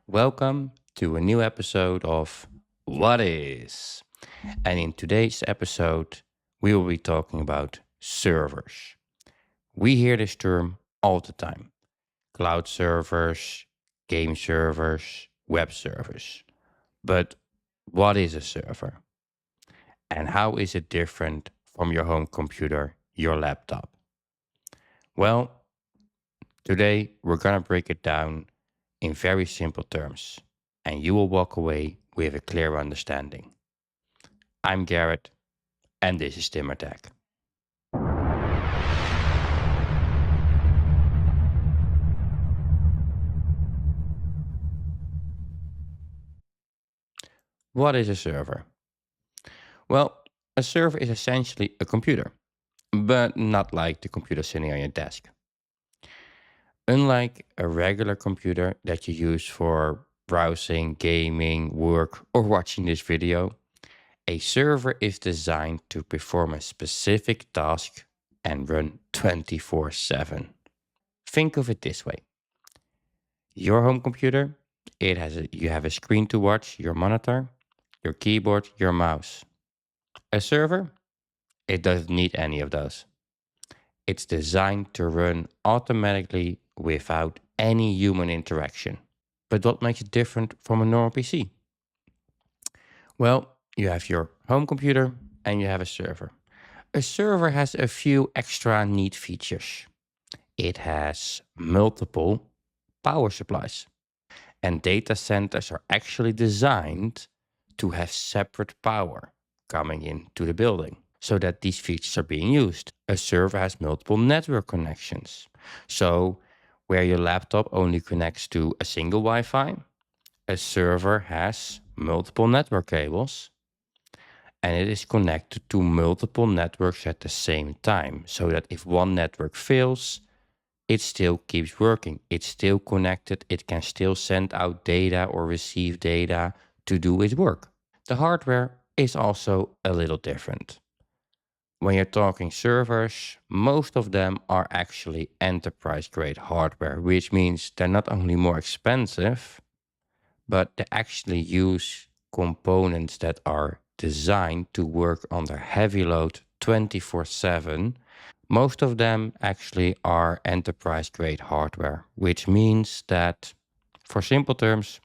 Welcome to a new episode of What Is? And in today's episode, we will be talking about servers. We hear this term all the time: cloud servers, game servers, web servers. But what is a server? And how is it different from your home computer, your laptop? Well, today we're going to break it down in very simple terms, and you will walk away with a clear understanding. I'm Garrett, and this is Tim Attack. What is a server? Well, a server is essentially a computer, but not like the computer sitting on your desk. Unlike a regular computer that you use for browsing, gaming, work, or watching this video, a server is designed to perform a specific task and run 24/7. Think of it this way: your home computer, you have a screen to watch, your monitor, your keyboard, your mouse. A server, it doesn't need any of those. It's designed to run automatically without any human interaction. But what makes it different from a normal PC? Well, you have your home computer and you have a server. A server has a few extra neat features. It has multiple power supplies, and data centers are actually designed to have separate power coming into the building so that these features are being used. A server has multiple network connections. So, where your laptop only connects to a single Wi Fi, a server has multiple network cables and it is connected to multiple networks at the same time so that if one network fails, it still keeps working. It's still connected. It can still send out data or receive data to do its work. The hardware is also a little different. When you're talking servers, most of them are actually enterprise grade hardware, which means they're not only more expensive, but they actually use components that are designed to work under heavy load 24/7. Most of them actually are enterprise grade hardware, which means that, for simple terms,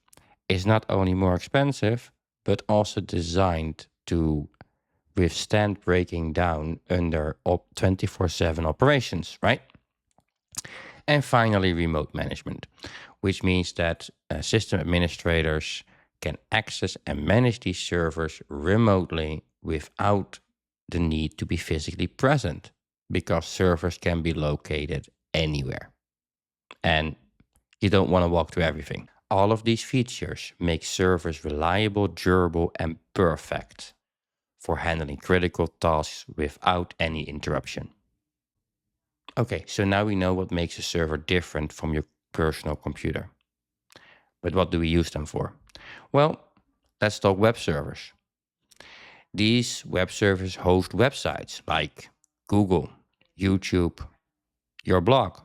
it's not only more expensive, but also designed to withstand breaking down under 24/7 operations, right? And finally, remote management, which means that system administrators can access and manage these servers remotely without the need to be physically present, because servers can be located anywhere. And you don't want to walk through everything. All of these features make servers reliable, durable, and perfect for handling critical tasks without any interruption. Okay, so now we know what makes a server different from your personal computer. But what do we use them for? Well, let's talk web servers. These web servers host websites like Google, YouTube, your blog.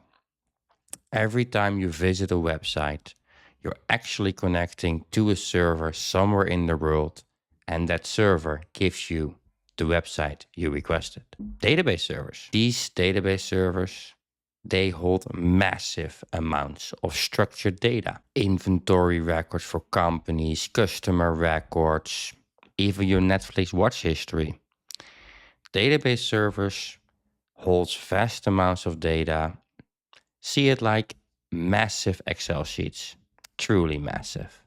Every time you visit a website, you're actually connecting to a server somewhere in the world, and that server gives you the website you requested. Database servers. These database servers, they hold massive amounts of structured data. Inventory records for companies, customer records, even your Netflix watch history. Database servers holds vast amounts of data. See it like massive Excel sheets, truly massive.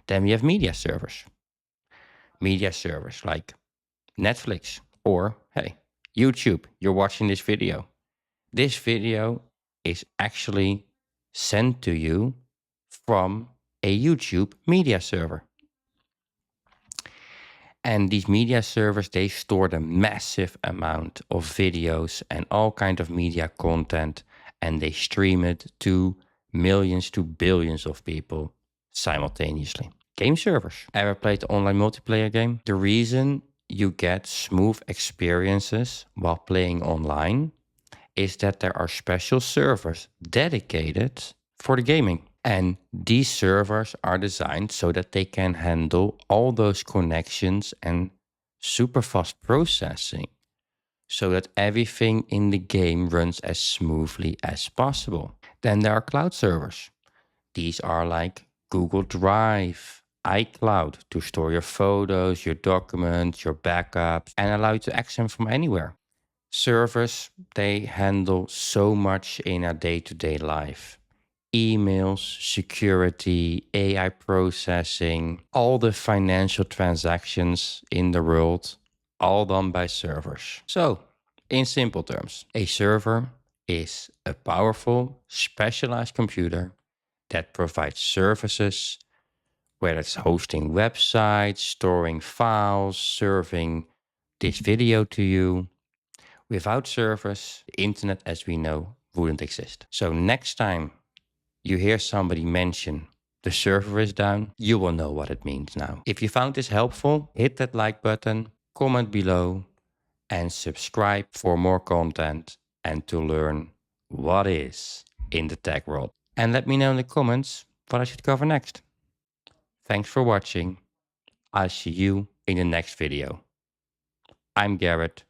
Then we have media servers. Media servers like Netflix or, hey, YouTube, you're watching this video. This video is actually sent to you from a YouTube media server. And these media servers, they store a massive amount of videos and all kind of media content, and they stream it to millions to billions of people simultaneously. Game servers. Ever played the online multiplayer game? The reason you get smooth experiences while playing online is that there are special servers dedicated for the gaming. And these servers are designed so that they can handle all those connections and super fast processing so that everything in the game runs as smoothly as possible. Then there are cloud servers. These are like Google Drive, iCloud to store your photos, your documents, your backups, and allow you to access them from anywhere. Servers, they handle so much in our day to day life: emails, security, AI processing, all the financial transactions in the world, all done by servers. So, in simple terms, a server is a powerful, specialized computer that provides services, whether it's hosting websites, storing files, serving this video to you. Without servers, the internet as we know wouldn't exist. So next time you hear somebody mention the server is down, you will know what it means now. If you found this helpful, hit that like button, comment below, and subscribe for more content and to learn what is in the tech world. And let me know in the comments what I should cover next. Thanks for watching. I'll see you in the next video. I'm Garrett,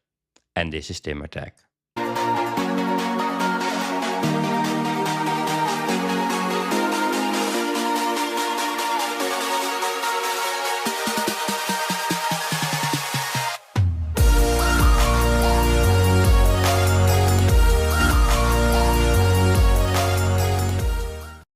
and this is Timmertech.